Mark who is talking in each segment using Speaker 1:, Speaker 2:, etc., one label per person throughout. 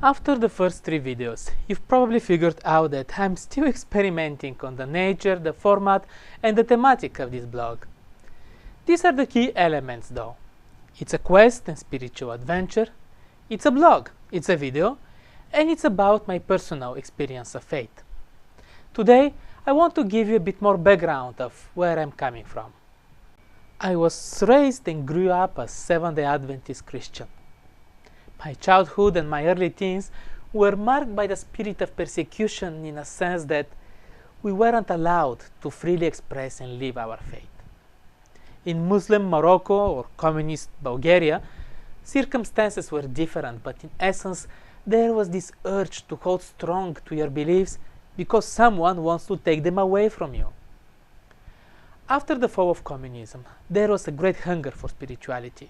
Speaker 1: After the first 3 videos, you've probably figured out that I'm still experimenting on the nature, the format, and the thematic of this blog. These are the key elements though. It's a quest and spiritual adventure, it's a blog, it's a video, and it's about my personal experience of faith. Today, I want to give you a bit more background of where I'm coming from. I was raised and grew up as Seventh-day Adventist Christian. My childhood and my early teens were marked by the spirit of persecution in a sense that we weren't allowed to freely express and live our faith. In Muslim Morocco or communist Bulgaria, circumstances were different, but in essence, there was this urge to hold strong to your beliefs because someone wants to take them away from you. After the fall of communism, there was a great hunger for spirituality.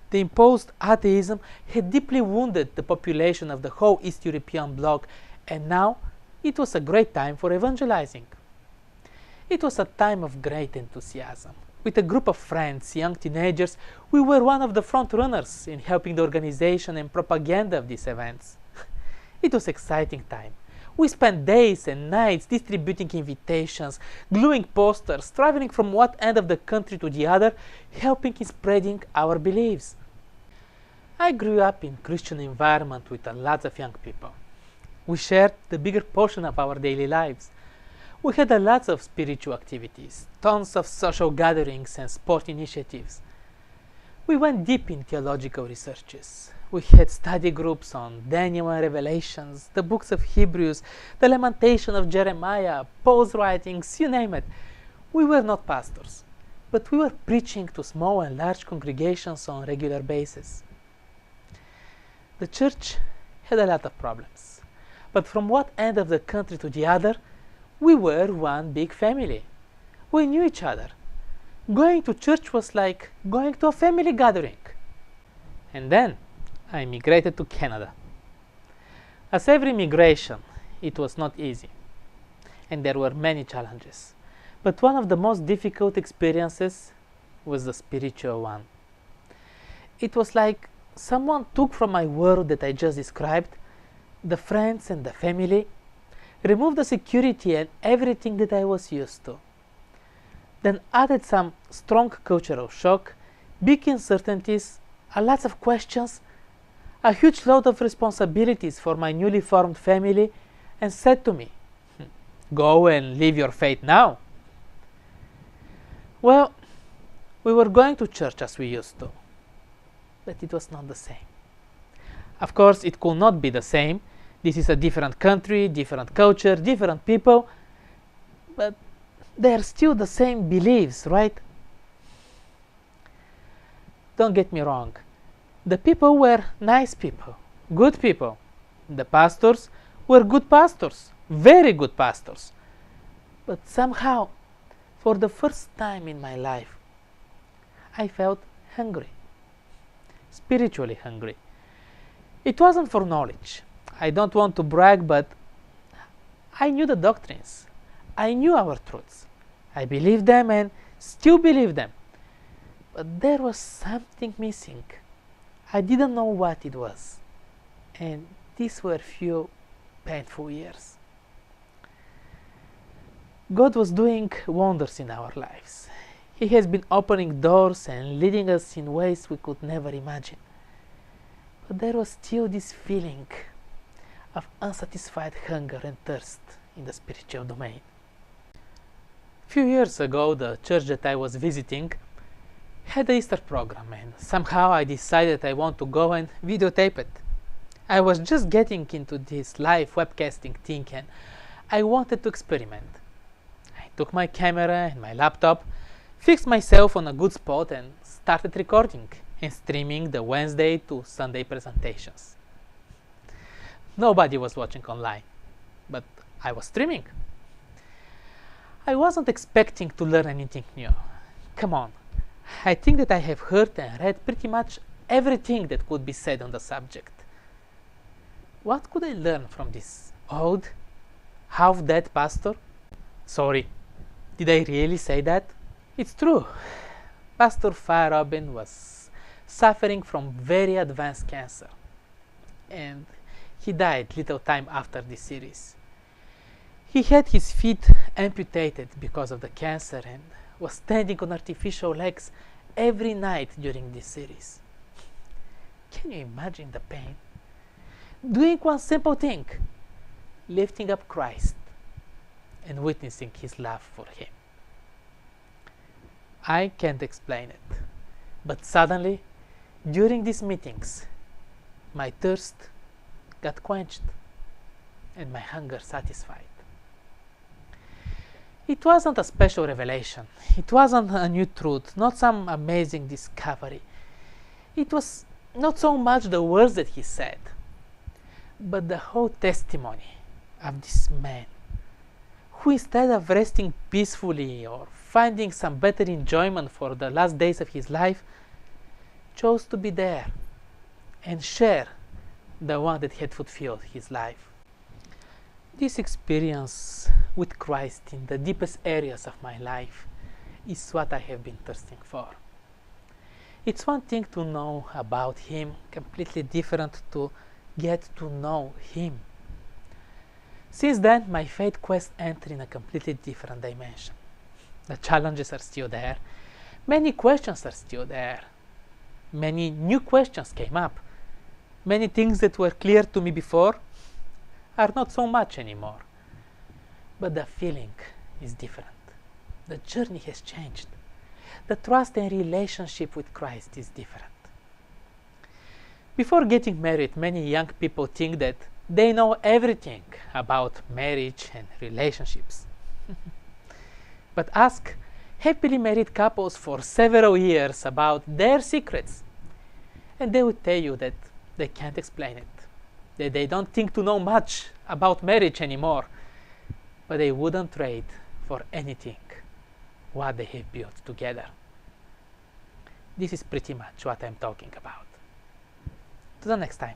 Speaker 1: The imposed atheism had deeply wounded the population of the whole East European bloc, and now it was a great time for evangelizing. It was a time of great enthusiasm. With a group of friends, young teenagers, we were one of the front runners in helping the organization and propaganda of these events. It was an exciting time. We spent days and nights distributing invitations, gluing posters, traveling from one end of the country to the other, helping in spreading our beliefs. I grew up in a Christian environment with lots of young people. We shared the bigger portion of our daily lives. We had lots of spiritual activities, tons of social gatherings and sport initiatives. We went deep in theological researches. We had study groups on Daniel and Revelations, the books of Hebrews, the Lamentation of Jeremiah, Paul's writings, you name it. We were not pastors, but we were preaching to small and large congregations on a regular basis. The church had a lot of problems, but from one end of the country to the other, we were one big family. We knew each other. Going to church was like going to a family gathering. And then I migrated to Canada. As every migration, it was not easy, and there were many challenges. But one of the most difficult experiences was the spiritual one. It was like someone took from my world that I just described, the friends and the family, removed the security and everything that I was used to. Then added some strong cultural shock, big uncertainties, lots of questions, a huge load of responsibilities for my newly formed family, and said to me, "Go and live your faith now." Well, we were going to church as we used to, but it was not the same. Of course, it could not be the same. This is a different country, different culture, different people, but they are still the same beliefs, right? Don't get me wrong. The people were nice people, good people. The pastors were good pastors, very good pastors. But somehow, for the first time in my life, I felt hungry, spiritually hungry. It wasn't for knowledge. I don't want to brag, but I knew the doctrines. I knew our truths. I believed them and still believe them. But there was something missing. I didn't know what it was. And these were few painful years. God was doing wonders in our lives. He has been opening doors and leading us in ways we could never imagine. But there was still this feeling of unsatisfied hunger and thirst in the spiritual domain. A few years ago, the church that I was visiting had the Easter program, and somehow I decided I want to go and videotape it. I was just getting into this live webcasting thing and I wanted to experiment. I took my camera and my laptop, fixed myself on a good spot and started recording and streaming the Wednesday to Sunday presentations. Nobody was watching online, but I was streaming. I wasn't expecting to learn anything new. Come on. I think that I have heard and read pretty much everything that could be said on the subject. What could I learn from this old, half-dead pastor? Sorry, did I really say that? It's true. Pastor Fa Robin was suffering from very advanced cancer, and He died little time after this series. He had his feet amputated because of the cancer and was standing on artificial legs every night during this series. Can you imagine the pain? Doing one simple thing, lifting up Christ and witnessing his love for him. I can't explain it, but suddenly, during these meetings, my thirst got quenched and my hunger satisfied. It wasn't a special revelation. It wasn't a new truth, not some amazing discovery. It was not so much the words that he said, but the whole testimony of this man who, instead of resting peacefully or finding some better enjoyment for the last days of his life, chose to be there and share the one that had fulfilled his life. This experience with Christ in the deepest areas of my life is what I have been thirsting for. It's one thing to know about him, completely different to get to know him. Since then, my faith quest entered in a completely different dimension. The challenges are still there. Many questions are still there. Many new questions came up. Many things that were clear to me before are not so much anymore. But the feeling is different. The journey has changed. The trust and relationship with Christ is different. Before getting married, many young people think that they know everything about marriage and relationships. But ask happily married couples for several years about their secrets, and they will tell you that they can't explain it, that they don't think to know much about marriage anymore, but they wouldn't trade for anything what they have built together. This is pretty much what I'm talking about. To the next time.